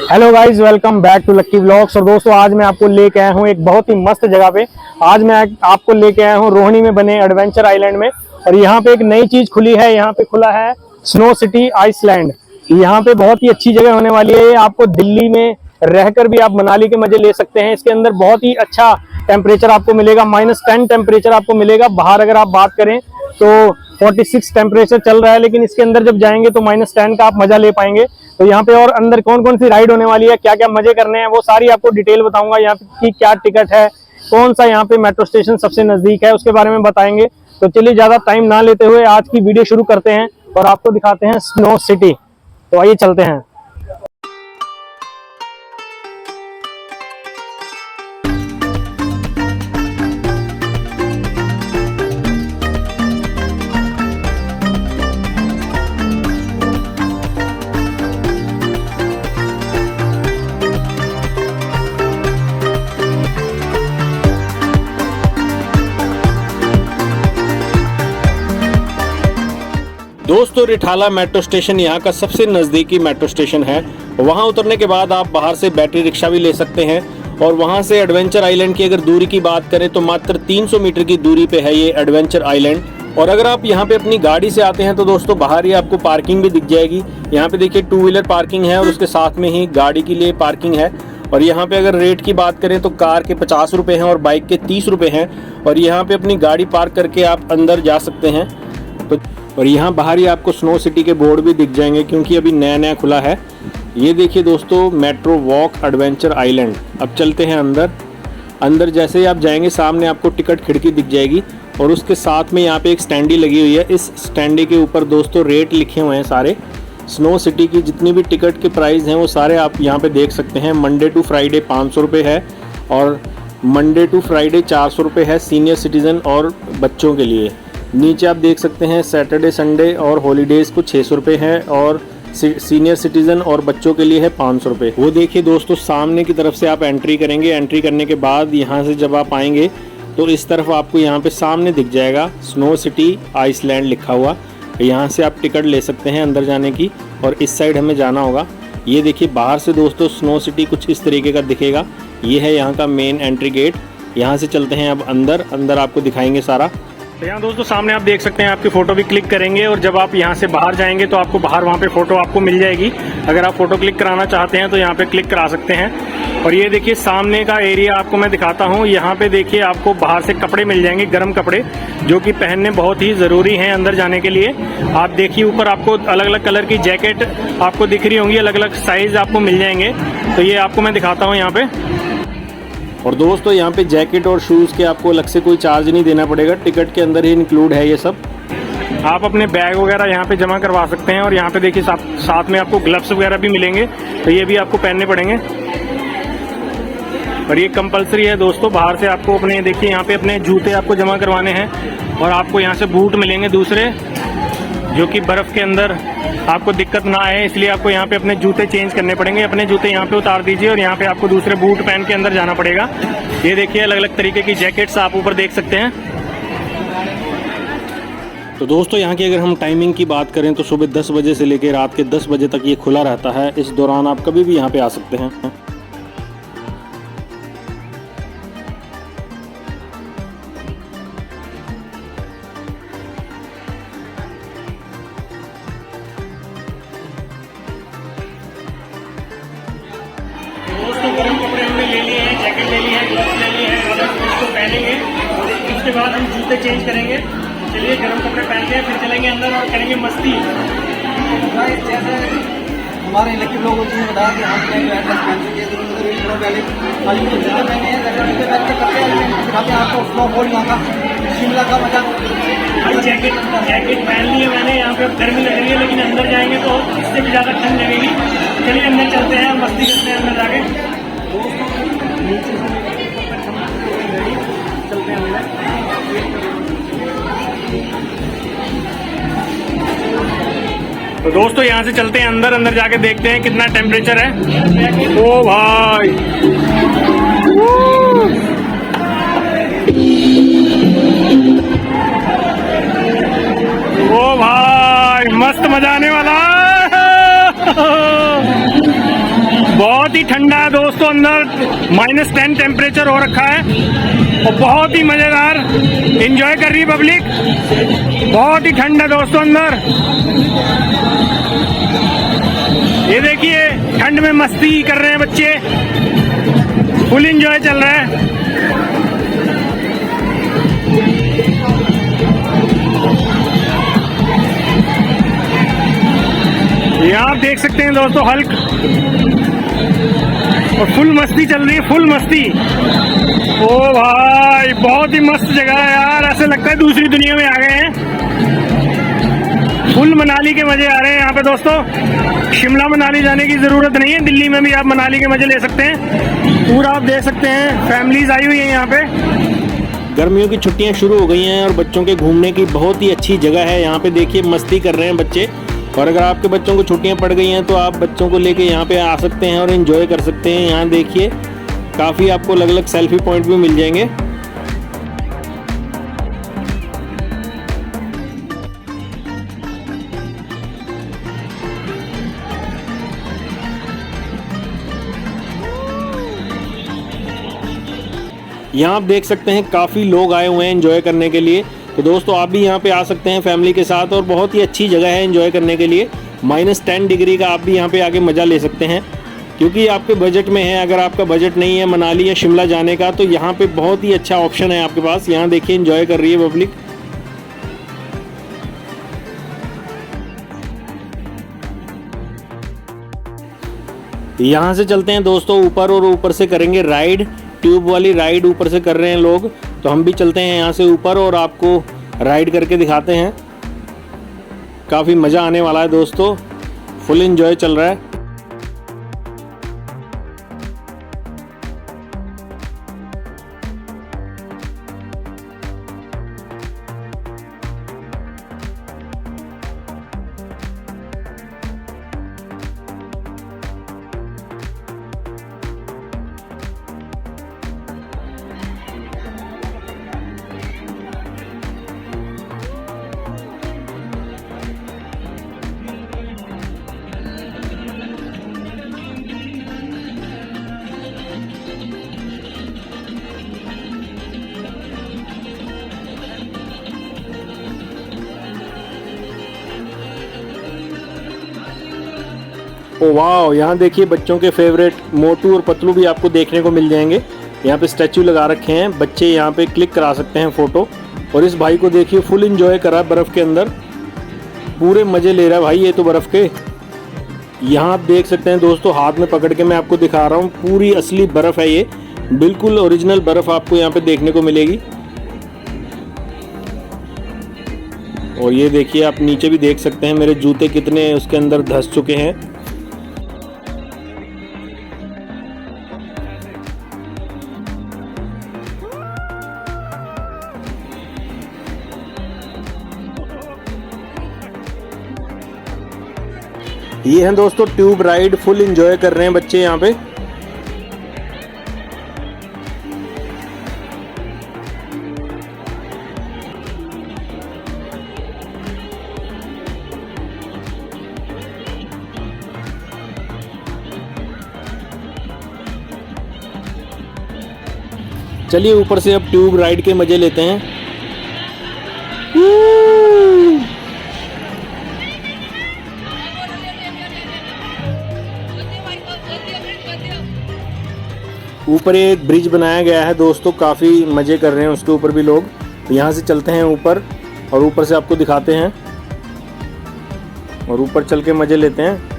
Hello guys, welcome back to lucky vlogs. और दोस्तों, आज मैं आपको लेके आया हूँ एक बहुत ही मस्त जगह पे। आज मैं आपको लेके आया हूँ रोहिणी में बने एडवेंचर आइलैंड में। और यहाँ पे एक नई चीज खुली है, यहाँ पे खुला है स्नो सिटी आइसलैंड। यहाँ पे बहुत ही अच्छी जगह होने वाली है। आपको दिल्ली में रहकर भी आप मनाली के मजे ले सकते हैं। इसके अंदर बहुत ही अच्छा टेम्परेचर आपको मिलेगा, -10 टेम्परेचर आपको मिलेगा। बाहर अगर आप बात करें तो 46 टेम्परेचर चल रहा है, लेकिन इसके अंदर जब जाएंगे तो -10 का आप मजा ले पाएंगे। तो यहाँ पे और अंदर कौन कौन सी राइड होने वाली है, क्या क्या मजे करने हैं, वो सारी आपको डिटेल बताऊंगा। यहाँ की क्या टिकट है, कौन सा यहाँ पे मेट्रो स्टेशन सबसे नजदीक है, उसके बारे में बताएंगे। तो चलिए ज्यादा टाइम ना लेते हुए आज की वीडियो शुरू करते हैं और आपको दिखाते हैं स्नो सिटी। तो आइए चलते हैं। दोस्तों, रिठाला मेट्रो स्टेशन यहाँ का सबसे नज़दीकी मेट्रो स्टेशन है। वहाँ उतरने के बाद आप बाहर से बैटरी रिक्शा भी ले सकते हैं। और वहाँ से एडवेंचर आइलैंड की अगर दूरी की बात करें तो मात्र 300 मीटर की दूरी पे है ये एडवेंचर आइलैंड। और अगर आप यहाँ पे अपनी गाड़ी से आते हैं तो दोस्तों बाहर ही आपको पार्किंग भी दिख जाएगी। यहाँ पे देखिए 2 व्हीलर पार्किंग है और उसके साथ में ही गाड़ी के लिए पार्किंग है। और यहाँ पे अगर रेट की बात करें तो कार के 50 रुपये हैं और बाइक के 30 रुपये हैं। और यहाँ पे अपनी गाड़ी पार्क करके आप अंदर जा सकते हैं। तो और यहाँ बाहर ही आपको स्नो सिटी के बोर्ड भी दिख जाएंगे, क्योंकि अभी नया नया खुला है। ये देखिए दोस्तों, मेट्रो वॉक एडवेंचर आइलैंड। अब चलते हैं अंदर। अंदर जैसे ही आप जाएंगे सामने आपको टिकट खिड़की दिख जाएगी और उसके साथ में यहाँ पे एक स्टैंडी लगी हुई है। इस स्टैंडी के ऊपर दोस्तों रेट लिखे हुए हैं सारे। स्नो सिटी की जितनी भी टिकट के प्राइस हैं वो सारे आप यहाँ पे देख सकते हैं। मंडे टू फ्राइडे 500 रुपये है और मंडे टू फ्राइडे 400 रुपये है सीनियर सिटीज़न और बच्चों के लिए। नीचे आप देख सकते हैं सैटरडे संडे और हॉलीडेज़ को 600 रुपये है और सीनियर सिटीज़न और बच्चों के लिए है 500 रुपये। वो देखिए दोस्तों, सामने की तरफ से आप एंट्री करेंगे। एंट्री करने के बाद यहाँ से जब आप आएंगे तो इस तरफ आपको यहाँ पे सामने दिख जाएगा स्नो सिटी आइसलैंड लिखा हुआ। यहाँ से आप टिकट ले सकते हैं अंदर जाने की और इस साइड हमें जाना होगा। ये देखिए बाहर से दोस्तों स्नो सिटी कुछ इस तरीके का दिखेगा। ये है यहाँ का मेन एंट्री गेट। यहाँ से चलते हैं अब अंदर आपको दिखाएंगे सारा। तो यहाँ दोस्तों सामने आप देख सकते हैं, आपकी फ़ोटो भी क्लिक करेंगे और जब आप यहाँ से बाहर जाएंगे तो आपको बाहर वहाँ पे फ़ोटो आपको मिल जाएगी। अगर आप फ़ोटो क्लिक कराना चाहते हैं तो यहाँ पे क्लिक करा सकते हैं। और ये देखिए सामने का एरिया आपको मैं दिखाता हूँ। यहाँ पे देखिए आपको बाहर से कपड़े मिल जाएंगे, गर्म कपड़े, जो कि पहनने बहुत ही ज़रूरी हैं अंदर जाने के लिए। आप देखिए ऊपर आपको अलग अलग कलर की जैकेट आपको दिख रही होंगी, अलग अलग साइज़ आपको मिल जाएंगे। तो ये आपको मैं दिखाता हूँ यहाँ पे। और दोस्तों यहाँ पे जैकेट और शूज़ के आपको अलग से कोई चार्ज नहीं देना पड़ेगा, टिकट के अंदर ही इंक्लूड है ये सब। आप अपने बैग वगैरह यहाँ पे जमा करवा सकते हैं। और यहाँ पे देखिए साथ में आपको ग्लव्स वगैरह भी मिलेंगे, तो ये भी आपको पहनने पड़ेंगे। और ये कंपलसरी है दोस्तों। बाहर से आपको अपने देखिए यहाँ पे अपने जूते आपको जमा करवाने हैं और आपको यहाँ से बूट मिलेंगे दूसरे, जो कि बर्फ़ के अंदर आपको दिक्कत ना आए, इसलिए आपको यहाँ पे अपने जूते चेंज करने पड़ेंगे। अपने जूते यहाँ पे उतार दीजिए और यहाँ पे आपको दूसरे बूट पहन के अंदर जाना पड़ेगा। ये देखिए अलग अलग तरीके की जैकेट्स आप ऊपर देख सकते हैं। तो दोस्तों यहाँ की अगर हम टाइमिंग की बात करें तो सुबह 10 बजे से लेकर रात के 10 बजे तक ये खुला रहता है। इस दौरान आप कभी भी यहाँ पे आ सकते हैं। गर्म कपड़े हमने ले लिए हैं, जैकेट ले ली है, ग्लव्स ले लिए हैं। अब इसको पहनेंगे और उसके बाद हम जूते चेंज करेंगे। चलिए गर्म कपड़े पहनते हैं, फिर चलेंगे अंदर और करेंगे मस्ती। जैसे हमारे इलेक्ट्रिक लोगों ने बताया कि हम आपको स्नोफॉल वहाँ का शिमला का मजा। भाई जैकेट पहन ली है मैंने। यहाँ पे गर्मी लग रही है, लेकिन अंदर जाएंगे तो इससे भी ज़्यादा ठंड लगेगी। चलिए अंदर चलते हैं, मस्ती करते हैं अंदर जाके। चलते हैं अंदर। तो दोस्तों यहाँ से चलते हैं अंदर जाके देखते हैं कितना टेम्परेचर है। ओ भाई, ओ भाई, मस्त मजा आने वाला है। बहुत बहुत ही ठंडा है दोस्तों, अंदर -10 टेम्परेचर हो रखा है और बहुत ही मज़ेदार एंजॉय कर रही है पब्लिक। बहुत ही ठंड है दोस्तों अंदर। ये देखिए ठंड में मस्ती कर रहे हैं बच्चे, फुल एंजॉय चल रहा है। यहाँ आप देख सकते हैं दोस्तों हल्क, और फुल मस्ती चल रही है, फुल मस्ती। ओ भाई बहुत ही मस्त जगह है यार, ऐसे लगता है दूसरी दुनिया में आ गए हैं। फुल मनाली के मजे आ रहे हैं यहाँ पे दोस्तों। शिमला मनाली जाने की जरूरत नहीं है, दिल्ली में भी आप मनाली के मजे ले सकते हैं। पूरा आप देख सकते हैं फैमिलीज आई हुई है यहाँ पे। गर्मियों की छुट्टियां शुरू हो गई हैं और बच्चों के घूमने की बहुत ही अच्छी जगह है। यहाँ पे देखिए मस्ती कर रहे हैं बच्चे, और अगर आपके बच्चों को छुट्टियां पड़ गई हैं तो आप बच्चों को लेके यहाँ पे आ सकते हैं और एंजॉय कर सकते हैं। यहाँ देखिए काफ़ी आपको अलग अलग सेल्फी पॉइंट भी मिल जाएंगे। यहाँ आप देख सकते हैं काफ़ी लोग आए हुए हैं एंजॉय करने के लिए। तो दोस्तों आप भी यहाँ पे आ सकते हैं फैमिली के साथ, और बहुत ही अच्छी जगह है एंजॉय करने के लिए। -10 डिग्री का आप भी यहाँ पे आके मज़ा ले सकते हैं, क्योंकि आपके बजट में है। अगर आपका बजट नहीं है मनाली या शिमला जाने का, तो यहाँ पे बहुत ही अच्छा ऑप्शन है आपके पास। यहाँ देखिए एंजॉय कर रही है पब्लिक। यहाँ से चलते हैं दोस्तों ऊपर, और ऊपर से करेंगे राइड, ट्यूब वाली राइड ऊपर से कर रहे हैं लोग। तो हम भी चलते हैं यहाँ से ऊपर और आपको राइड करके दिखाते हैं। काफ़ी मज़ा आने वाला है दोस्तों, फुल एंजॉय चल रहा है। ओ वाह, यहाँ देखिए बच्चों के फेवरेट मोटू और पतलू भी आपको देखने को मिल जाएंगे। यहाँ पे स्टैचू लगा रखे हैं, बच्चे यहाँ पे क्लिक करा सकते हैं फ़ोटो। और इस भाई को देखिए फुल एंजॉय कर रहा है बर्फ़ के अंदर, पूरे मज़े ले रहा है भाई ये तो बर्फ़ के। यहाँ आप देख सकते हैं दोस्तों, हाथ में पकड़ के मैं आपको दिखा रहा हूँ, पूरी असली बर्फ़ है ये, बिल्कुल ओरिजिनल बर्फ़ आपको यहाँ पे देखने को मिलेगी। और ये देखिए आप नीचे भी देख सकते हैं मेरे जूते कितने उसके अंदर धंस चुके हैं। ये हैं दोस्तों ट्यूब राइड, फुल एंजॉय कर रहे हैं बच्चे यहाँ पे। चलिए ऊपर से अब ट्यूब राइड के मजे लेते हैं। ऊपर एक ब्रिज बनाया गया है दोस्तों, काफ़ी मज़े कर रहे हैं उसके ऊपर भी लोग। यहाँ से चलते हैं ऊपर, और ऊपर से आपको दिखाते हैं, और ऊपर चल के मज़े लेते हैं।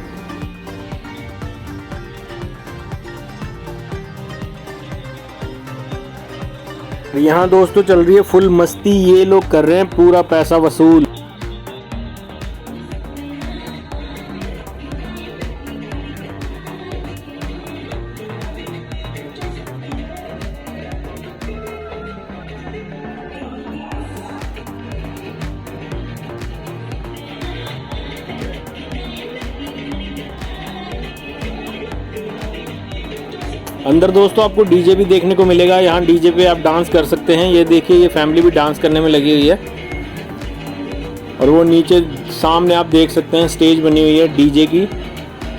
यहाँ दोस्तों चल रही है फुल मस्ती, ये लोग कर रहे हैं पूरा पैसा वसूल। अंदर दोस्तों आपको डीजे भी देखने को मिलेगा, यहाँ डीजे पे आप डांस कर सकते हैं। ये देखिए ये फैमिली भी डांस करने में लगी हुई है, और वो नीचे सामने आप देख सकते हैं स्टेज बनी हुई है डीजे की,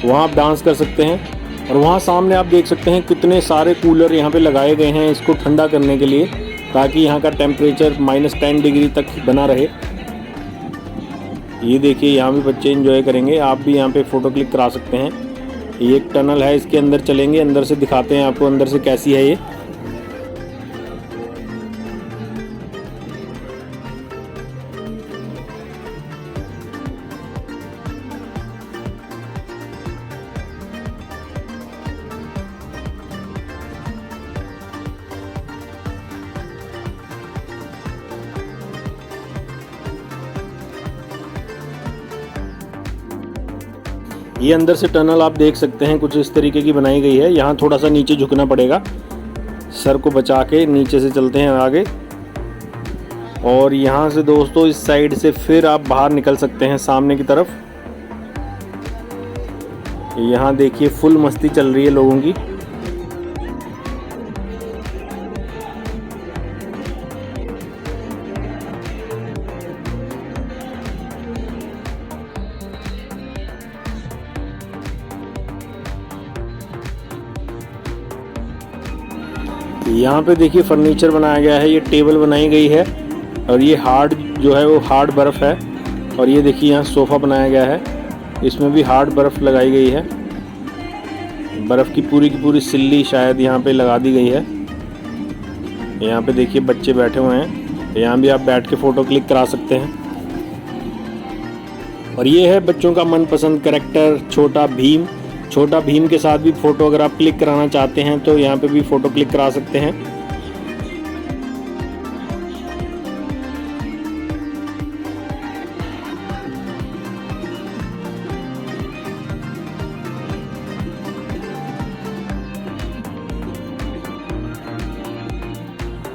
वहाँ आप डांस कर सकते हैं। और वहाँ सामने आप देख सकते हैं कितने सारे कूलर यहाँ पे लगाए गए हैं इसको ठंडा करने के लिए, ताकि यहाँ का टेम्परेचर -10 डिग्री तक बना रहे। ये देखिए यहाँ भी बच्चे एंजॉय करेंगे, आप भी यहाँ पे फ़ोटो क्लिक करा सकते हैं। ये एक टनल है, इसके अंदर चलेंगे, अंदर से दिखाते हैं आपको अंदर से कैसी है ये। ये अंदर से टनल आप देख सकते हैं कुछ इस तरीके की बनाई गई है। यहाँ थोड़ा सा नीचे झुकना पड़ेगा, सर को बचा के नीचे से चलते हैं आगे। और यहाँ से दोस्तों इस साइड से फिर आप बाहर निकल सकते हैं सामने की तरफ। यहाँ देखिए फुल मस्ती चल रही है लोगों की। यहाँ पे देखिए फर्नीचर बनाया गया है, ये टेबल बनाई गई है और ये हार्ड जो है वो हार्ड बर्फ़ है। और ये देखिए यहाँ सोफ़ा बनाया गया है, इसमें भी हार्ड बर्फ़ लगाई गई है। बर्फ़ की पूरी सिल्ली शायद यहाँ पे लगा दी गई है। यहाँ पे देखिए बच्चे बैठे हुए हैं, यहाँ भी आप बैठ के फ़ोटो क्लिक करा सकते हैं। और ये है बच्चों का मनपसंद कैरेक्टर छोटा भीम। छोटा भीम के साथ भी फ़ोटो अगर आप क्लिक कराना चाहते हैं तो यहाँ पे भी फ़ोटो क्लिक करा सकते हैं।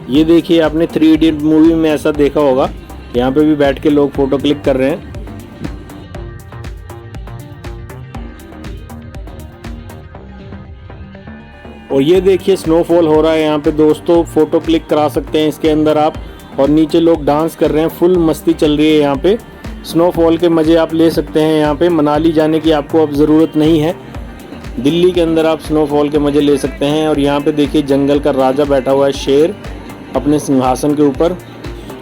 ये देखिए आपने 3 इडियट मूवी में ऐसा देखा होगा, यहाँ पे भी बैठ के लोग फ़ोटो क्लिक कर रहे हैं। और ये देखिए स्नोफॉल हो रहा है यहाँ पे दोस्तों, फ़ोटो क्लिक करा सकते हैं इसके अंदर आप। और नीचे लोग डांस कर रहे हैं, फुल मस्ती चल रही है यहाँ पे। स्नोफॉल के मज़े आप ले सकते हैं यहाँ पे। मनाली जाने की आपको अब ज़रूरत नहीं है, दिल्ली के अंदर आप स्नोफॉल के मज़े ले सकते हैं। और यहाँ पे देखिए जंगल का राजा बैठा हुआ है, शेर अपने सिंहासन के ऊपर।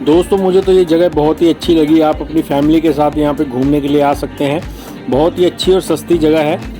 दोस्तों मुझे तो ये जगह बहुत ही अच्छी लगी, आप अपनी फैमिली के साथ यहाँ पे घूमने के लिए आ सकते हैं। बहुत ही अच्छी और सस्ती जगह है।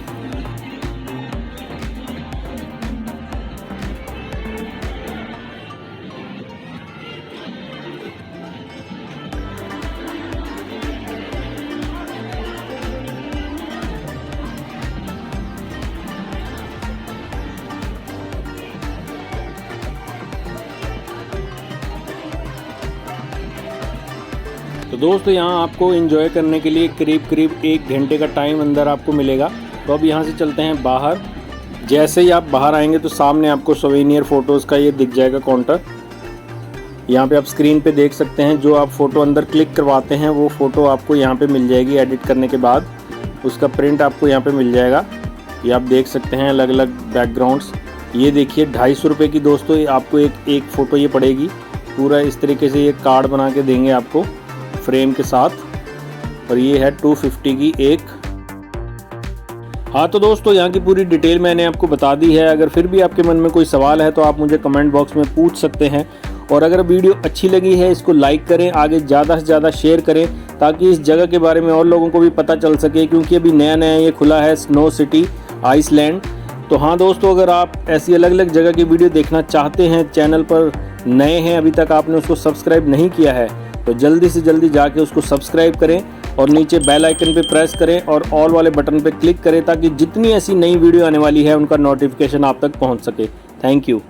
तो दोस्तों यहाँ आपको एंजॉय करने के लिए करीब 1 घंटे का टाइम अंदर आपको मिलेगा। तो अब यहाँ से चलते हैं बाहर। जैसे ही आप बाहर आएंगे तो सामने आपको सोवेनियर फ़ोटोज़ का ये दिख जाएगा काउंटर। यहाँ पे आप स्क्रीन पे देख सकते हैं, जो आप फ़ोटो अंदर क्लिक करवाते हैं वो फ़ोटो आपको यहाँ पे मिल जाएगी। एडिट करने के बाद उसका प्रिंट आपको यहाँ पे मिल जाएगा। ये आप देख सकते हैं अलग अलग बैकग्राउंड्स। ये देखिए 250 रुपये की दोस्तों आपको एक फ़ोटो ये पड़ेगी। पूरा इस तरीके से ये कार्ड बना के देंगे आपको फ्रेम के साथ। और ये है 250 की एक। हाँ तो दोस्तों यहाँ की पूरी डिटेल मैंने आपको बता दी है। अगर फिर भी आपके मन में कोई सवाल है तो आप मुझे कमेंट बॉक्स में पूछ सकते हैं। और अगर वीडियो अच्छी लगी है इसको लाइक करें, आगे ज़्यादा से ज़्यादा शेयर करें, ताकि इस जगह के बारे में और लोगों को भी पता चल सके, क्योंकि अभी नया ये खुला है स्नो सिटी आइसलैंड। तो हाँ दोस्तों, अगर आप ऐसी अलग अलग जगह की वीडियो देखना चाहते हैं, चैनल पर नए हैं, अभी तक आपने उसको सब्सक्राइब नहीं किया है, तो जल्दी से जल्दी जाके उसको सब्सक्राइब करें और नीचे बेल आइकन पे प्रेस करें और ऑल वाले बटन पे क्लिक करें, ताकि जितनी ऐसी नई वीडियो आने वाली है उनका नोटिफिकेशन आप तक पहुंच सके। Thank you.